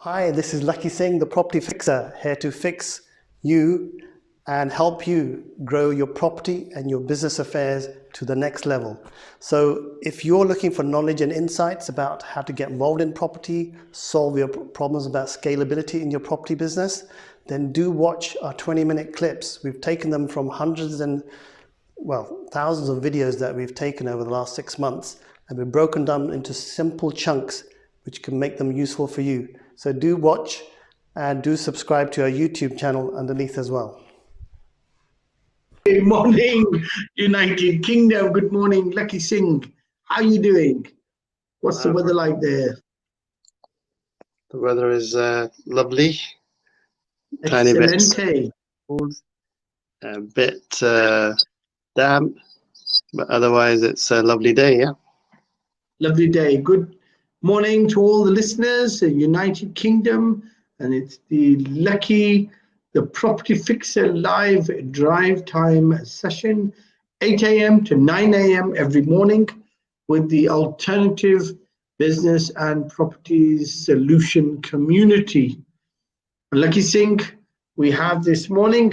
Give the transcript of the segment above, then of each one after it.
Hi, this is Lakhi Singh, the property fixer, here to fix you and help you grow your property and your business affairs to the next level. So if you're looking for knowledge and insights about how to get involved in property, solve your problems about scalability in your property business, then do watch our 20-minute clips. We've taken them from hundreds and, well, thousands of videos that we've taken over the last 6 months, and we've broken them into simple chunks which can make them useful for you. So do watch and do subscribe to our YouTube channel underneath as well. Good morning, United Kingdom. Good morning, Lakhi Singh. How are you doing? What's the weather like there? The weather is lovely. Tiny bit cold, a bit damp, but otherwise it's a lovely day, yeah. Lovely day. Good morning to all the listeners in United Kingdom, and it's the Lakhi, the Property Fixer live drive time session, 8 a.m. to 9 a.m. every morning with the alternative business and properties solution community. Lakhi Singh, we have this morning,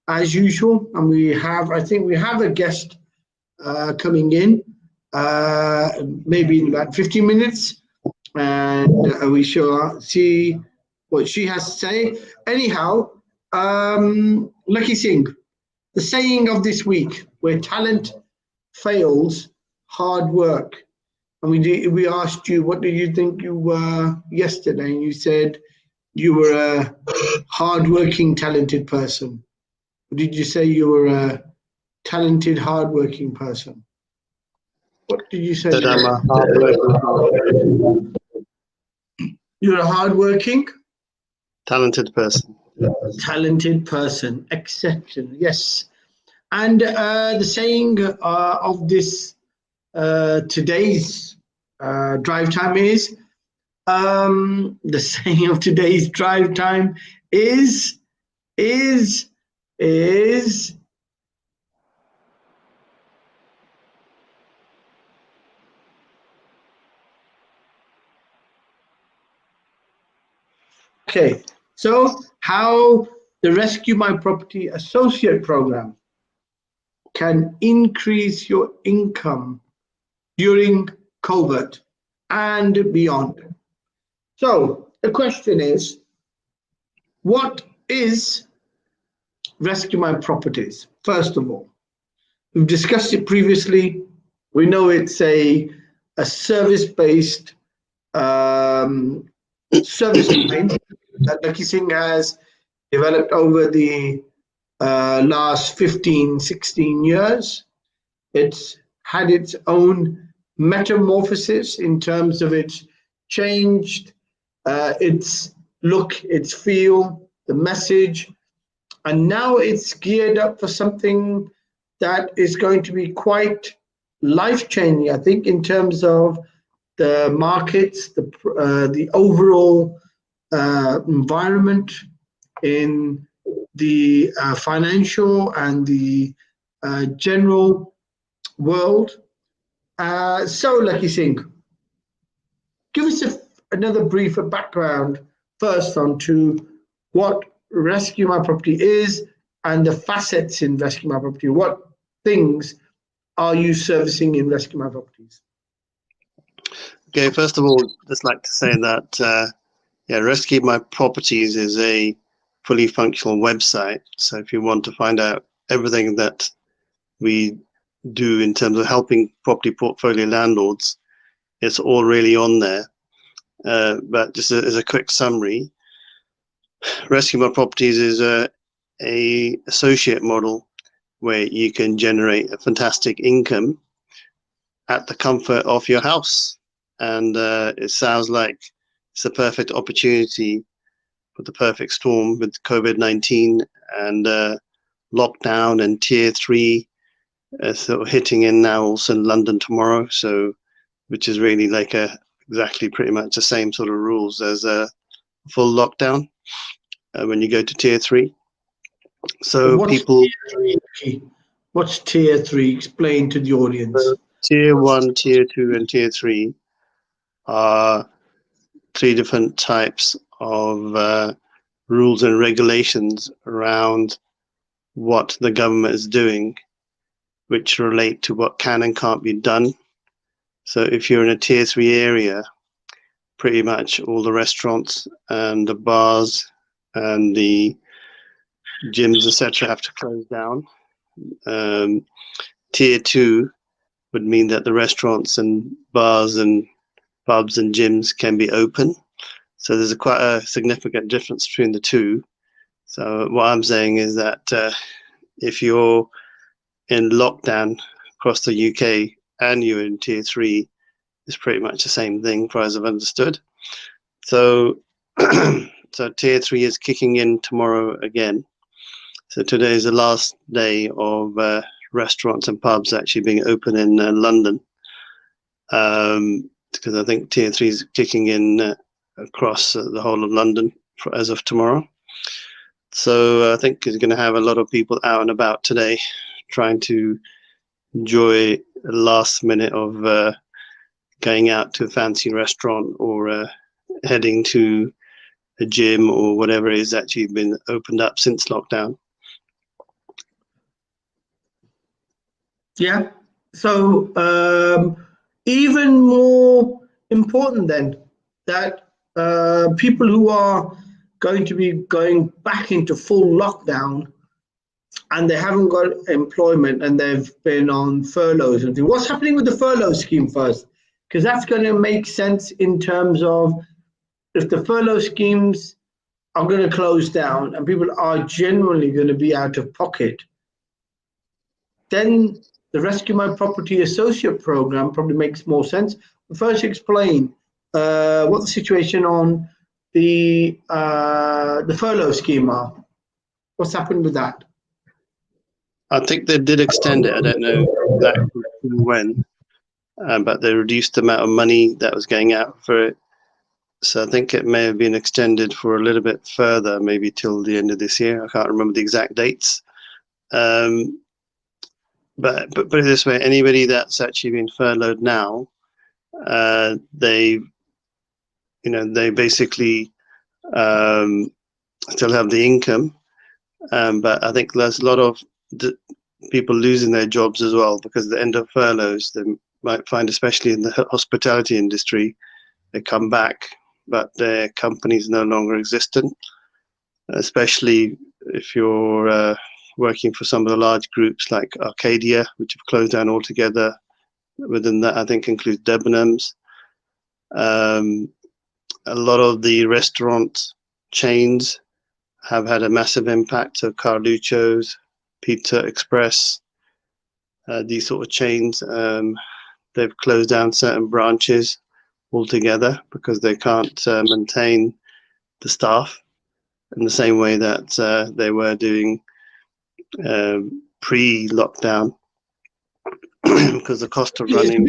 as usual, and I think we have a guest coming in, maybe in about 15 minutes. And we shall see what she has to say. Anyhow, Lakhi Singh, the saying of this week, where talent fails, hard work. And we asked you, what did you think you were yesterday? And you said you were a hard-working, talented person. Or did you say you were a talented, hard-working person? What did you say? That I'm a hard-working, you're a hard-working, talented person. Talented person, exception, yes. And the saying of this today's drive time is, the saying of today's drive time is okay, so how the Rescuemyproperty Associate Program can increase your income during COVID and beyond. So the question is, what is Rescuemyproperties? First of all, we've discussed it previously. We know it's a service-based service line that Lakhi Singh has developed over the last 15, 16 years. It's had its own metamorphosis in terms of its changed, its look, its feel, the message, and now it's geared up for something that is going to be quite life-changing, I think, in terms of the markets, the overall environment in the financial and the general world. So, Lakhi Singh, give us another brief background first onto what Rescuemyproperty is and the facets in Rescuemyproperty. What things are you servicing in Rescuemyproperties? Okay, first of all, just like to say that Rescuemyproperties is a fully functional website. So if you want to find out everything that we do in terms of helping property portfolio landlords, it's all really on there. But just as a quick summary, Rescuemyproperties is a associate model where you can generate a fantastic income at the comfort of your house. And it sounds like it's a perfect opportunity for the perfect storm with COVID-19 and lockdown and tier 3 sort of hitting in now also in London tomorrow. So, which is really like exactly pretty much the same sort of rules as a full lockdown when you go to tier 3. So what's tier 3? Explain to the audience. Tier 1, tier 2, and tier 3 are 3 different types of rules and regulations around what the government is doing, which relate to what can and can't be done. So if you're in a tier 3 area, pretty much all the restaurants and the bars and the gyms, etc., have to close down. Tier 2 would mean that the restaurants and bars and pubs and gyms can be open. So there's quite a significant difference between the two. So what I'm saying is that if you're in lockdown across the UK and you're in tier 3, it's pretty much the same thing, for as I've understood. So, so tier 3 is kicking in tomorrow again. So today is the last day of restaurants and pubs actually being open in London, because I think tier 3 is kicking in across the whole of London as of tomorrow. So I think it's going to have a lot of people out and about today, trying to enjoy the last minute of going out to a fancy restaurant or heading to a gym or whatever is actually been opened up since lockdown. Yeah. So even more important then, that people who are going to be going back into full lockdown and they haven't got employment and they've been on furloughs and things. What's happening with the furlough scheme first? Because that's going to make sense in terms of if the furlough schemes are going to close down and people are generally going to be out of pocket, then the Rescuemyproperty Associate Program probably makes more sense. But first, explain what the situation on the furlough scheme are. What's happened with that? I think they did extend it. I don't know exactly when, but they reduced the amount of money that was going out for it. So I think it may have been extended for a little bit further, maybe till the end of this year. I can't remember the exact dates. But put it this way, anybody that's actually been furloughed now, they basically still have the income, but I think there's a lot of people losing their jobs as well because at the end of furloughs, they might find, especially in the hospitality industry, they come back, but their company's no longer existent, especially if you're working for some of the large groups like Arcadia, which have closed down altogether. Within that, I think includes Debenhams. A lot of the restaurant chains have had a massive impact. So Carluccio's, Pizza Express, these sort of chains, they've closed down certain branches altogether because they can't maintain the staff in the same way that they were doing pre-lockdown because the cost of running.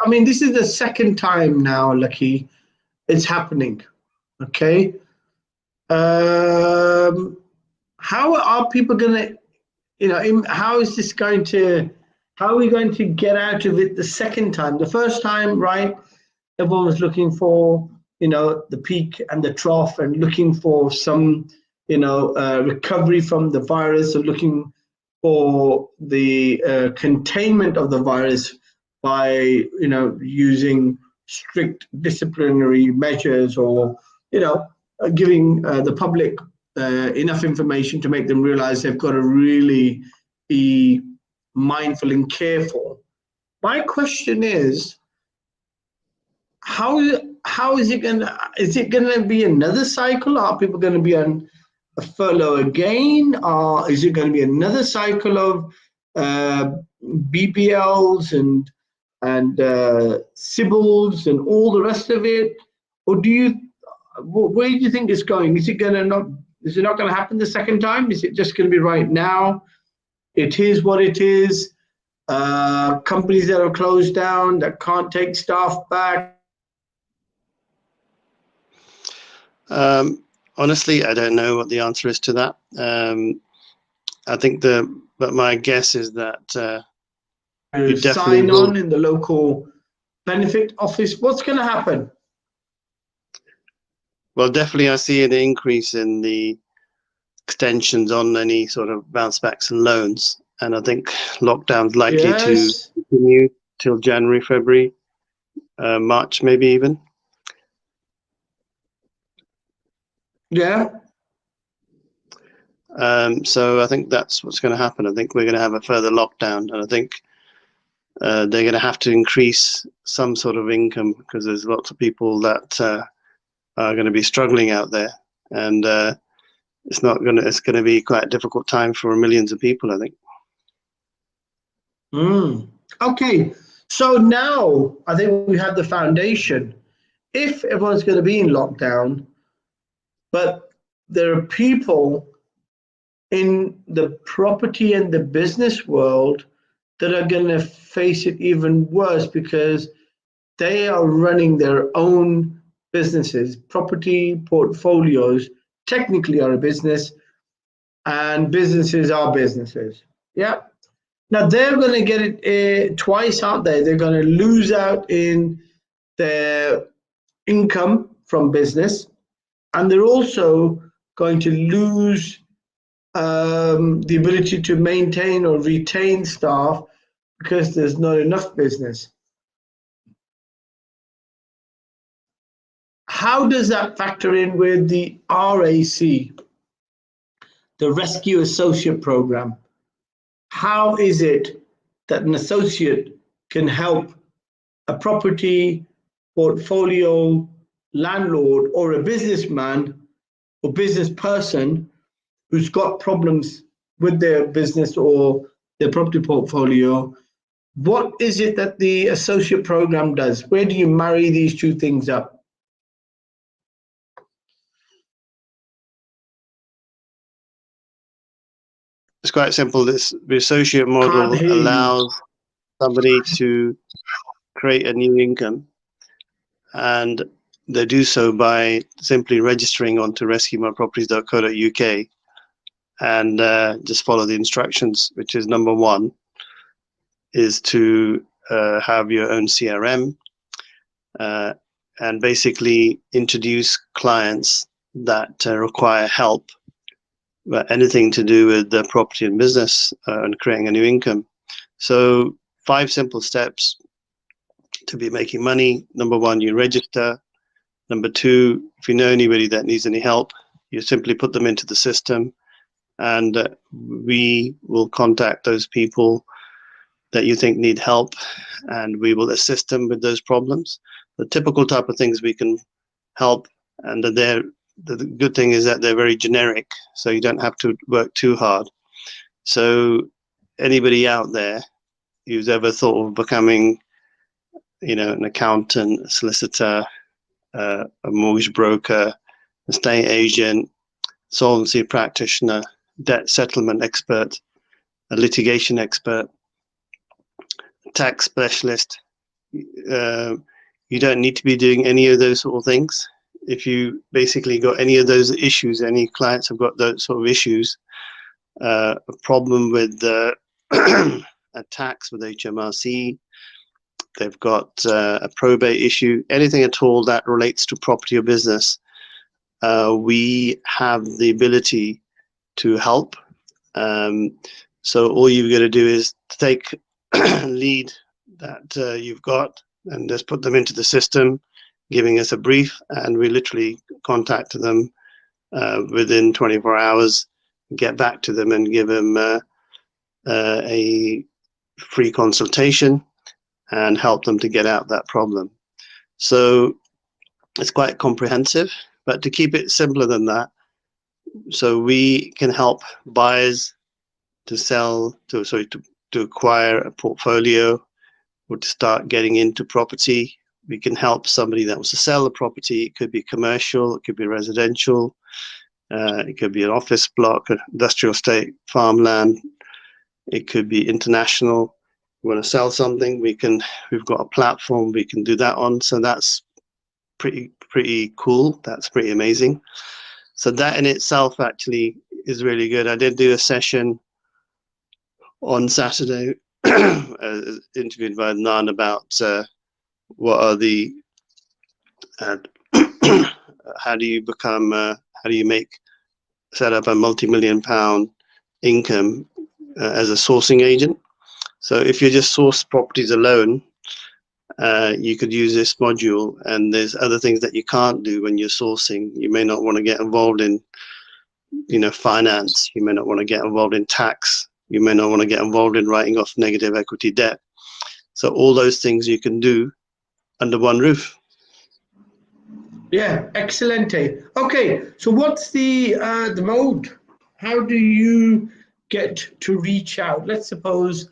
I mean, this is the second time now, Lakhi, it's happening. Okay. How are people going to, how is this going to, how are we going to get out of it the second time? The first time, right, everyone was looking for, the peak and the trough and looking for some, recovery from the virus, or looking for the containment of the virus by, using strict disciplinary measures or, giving the public enough information to make them realize they've got to really be mindful and careful. My question is, how is it going to be another cycle? Are people going to be on a furlough again? Or is it going to be another cycle of BPLs and Sybils and all the rest of it? Or where do you think it's going? Is it not going to happen the second time? Is it just going to be right now? It is what it is. Companies that are closed down, that can't take staff back. Honestly, I don't know what the answer is to that. I think but my guess is that you definitely sign on in the local benefit office. What's going to happen? Well, definitely I see an increase in the extensions on any sort of bounce backs and loans. And I think lockdown's likely to Yes. continue till January, February, March, maybe even. Yeah. So I think that's what's going to happen. I think we're going to have a further lockdown, and I think they're going to have to increase some sort of income because there's lots of people that are going to be struggling out there, and it's going to be quite a difficult time for millions of people, I think. Okay, so now I think we have the foundation. If everyone's going to be in lockdown, but there are people in the property and the business world that are going to face it even worse because they are running their own businesses. Property portfolios technically are a business, and businesses are businesses. Yeah. Now they're going to get it twice out there. They're going to lose out in their income from business, and they're also going to lose the ability to maintain or retain staff because there's not enough business. How does that factor in with the RAC, the Rescue Associate Program? How is it that an associate can help a property portfolio landlord or a businessman or business person who's got problems with their business or their property portfolio? What is it that the associate program does? Where do you marry these two things up? It's quite simple. The associate model allows somebody to create a new income, and they do so by simply registering onto rescuemyproperties.co.uk and just follow the instructions, which is number one, is to have your own CRM and basically introduce clients that require help, but anything to do with the property and business and creating a new income. So 5 simple steps to be making money. Number 1, you register. Number 2, if you know anybody that needs any help, you simply put them into the system, and we will contact those people that you think need help, and we will assist them with those problems. The typical type of things we can help, and the good thing is that they're very generic, so you don't have to work too hard. So anybody out there who's ever thought of becoming, an accountant, a solicitor, a mortgage broker, estate agent, solvency practitioner, debt settlement expert, a litigation expert, tax specialist, you don't need to be doing any of those sort of things. If you basically got any of those issues, any clients have got those sort of issues, a problem with a tax with HMRC, they've got a probate issue, anything at all that relates to property or business, we have the ability to help. So all you've got to do is take lead that you've got and just put them into the system, giving us a brief, and we literally contact them within 24 hours, get back to them and give them a free consultation and help them to get out that problem. So it's quite comprehensive, but to keep it simpler than that, so we can help buyers to acquire a portfolio or to start getting into property. We can help somebody that wants to sell a property. It could be commercial, it could be residential, it could be an office block, an industrial estate, farmland. It could be international. We want to sell something, we've got a platform we can do that on. So that's pretty cool. That's pretty amazing. So that in itself actually is really good. I did do a session on Saturday, interviewed by Nan about what are the how do you become, how do you set up a multi-million-pound income as a sourcing agent. So if you just source properties alone, you could use this module, and there's other things that you can't do when you're sourcing. You may not want to get involved in, finance. You may not want to get involved in tax. You may not want to get involved in writing off negative equity debt. So all those things you can do under one roof. Yeah, excellent. Okay, so what's the mode? How do you get to reach out? Let's suppose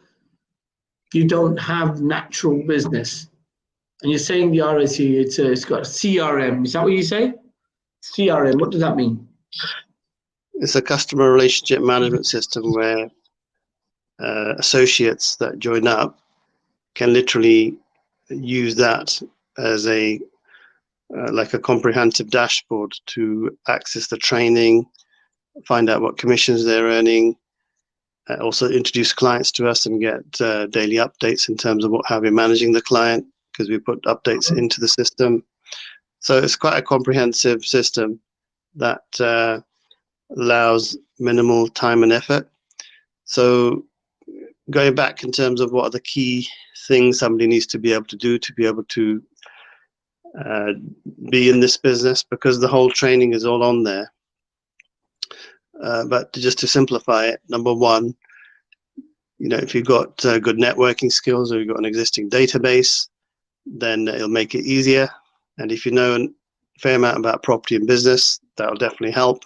you don't have natural business, and you're saying the RAC, it's got CRM. Is that what you say? CRM. What does that mean? It's a customer relationship management system where associates that join up can literally use that as a like a comprehensive dashboard to access the training, find out what commissions they're earning, also introduce clients to us and get daily updates in terms of how we're managing the client, because we put updates into the system. So it's quite a comprehensive system that allows minimal time and effort. So going back in terms of what are the key things somebody needs to be able to do to be able to be in this business, because the whole training is all on there. But just to simplify it, number one, if you've got good networking skills or you've got an existing database, then it'll make it easier. And if you know a fair amount about property and business, that'll definitely help.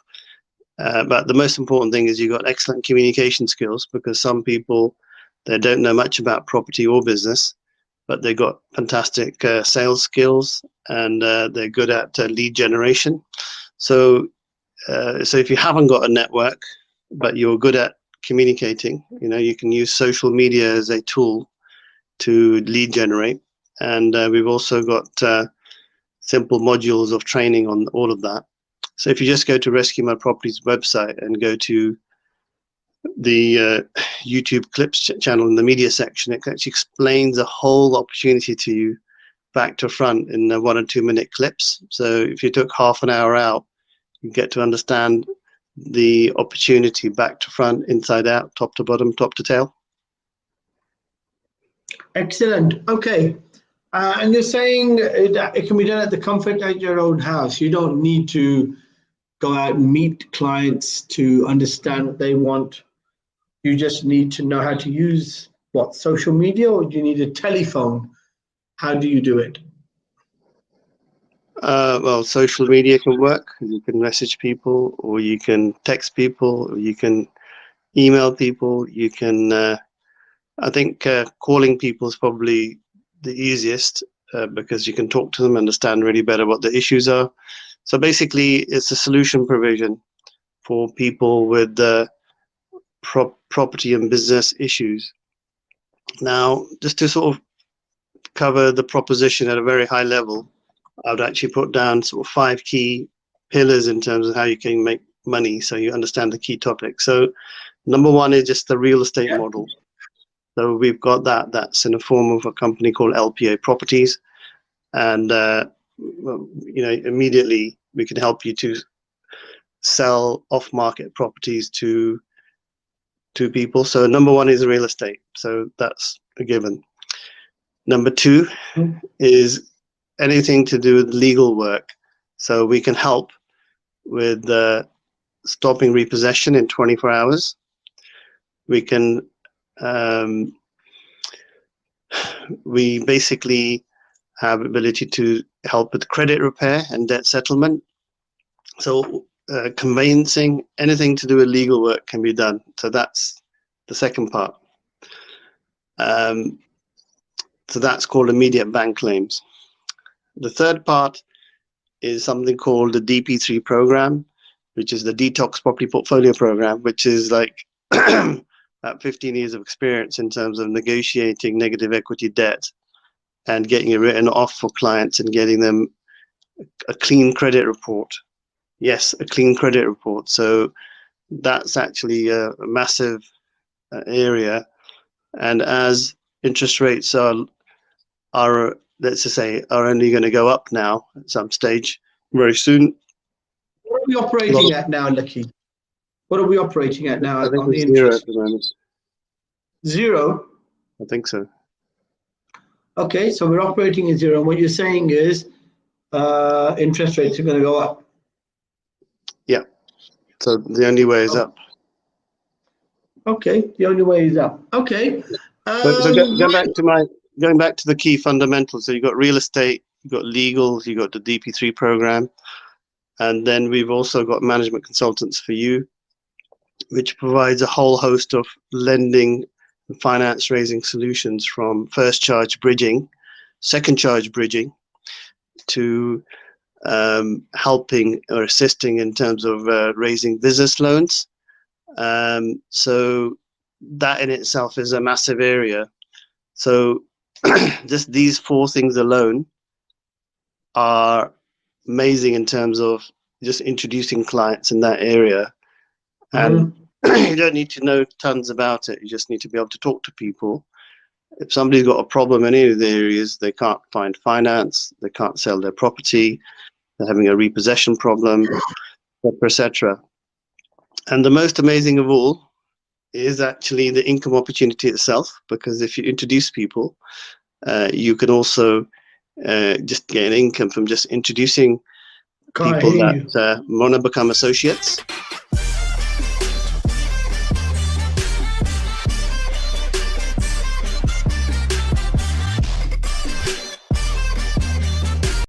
But the most important thing is you've got excellent communication skills, because some people, they don't know much about property or business, but they've got fantastic sales skills, and they're good at lead generation. So if you haven't got a network, but you're good at communicating, you can use social media as a tool to lead generate. And we've also got simple modules of training on all of that. So if you just go to Rescuemyproperties website and go to the YouTube clips channel in the media section, it actually explains the whole opportunity to you back to front in 1 or 2 minute clips. So if you took half an hour out, you get to understand the opportunity back to front, inside out, top to bottom, top to tail. Excellent. Okay. And you're saying that it can be done at the comfort of your own house. You don't need to go out and meet clients to understand what they want. You just need to know how to use social media, or do you need a telephone? How do you do it? Well, social media can work. You can message people, or you can text people, or you can email people. You can, I think calling people is probably the easiest, because you can talk to them, understand really better what the issues are. So basically, it's a solution provision for people with property and business issues. Now, just to sort of cover the proposition at a very high level, I would actually put down sort of 5 key pillars in terms of how you can make money, so you understand the key topics. So number one is just the real estate model. So we've got that's in the form of a company called LPA Properties, and immediately we can help you to sell off-market properties to people. So number one is real estate, so that's a given. Number two is anything to do with legal work. So we can help with stopping repossession in 24 hours. We can we basically have ability to help with credit repair and debt settlement. So conveyancing, anything to do with legal work can be done. So that's the second part. So that's called immediate bank claims. The third part is something called the DP3 program, which is the Detox Property Portfolio Program, which is like about 15 years of experience in terms of negotiating negative equity debt and getting it written off for clients and getting them a clean credit report. Yes, a clean credit report. So that's actually a massive area. And as interest rates are let's just say are only going to go up now at some stage very soon, are we operating at now, Lakhi? What are we operating at now I think on the it's 0 interest? at the moment. 0? I think so. Okay, so we're operating at 0. And what you're saying is interest rates are going to go up. Yeah. So the only way is up. Okay, the only way is up. Okay. So going back to the key fundamentals. So you've got real estate, you've got legals, you've got the DP3 program, and then we've also got management consultants for you, which provides a whole host of lending and finance raising solutions, from first charge bridging, second charge bridging, to helping or assisting in terms of raising business loans. So that in itself is a massive area. So just these 4 things alone are amazing in terms of just introducing clients in that area. And you don't need to know tons about it. You just need to be able to talk to people. If somebody's got a problem in any of the areas, they can't find finance, they can't sell their property, they're having a repossession problem, etc. And the most amazing of all is actually the income opportunity itself, because if you introduce people, you can also just get an income from just introducing people that want to become associates.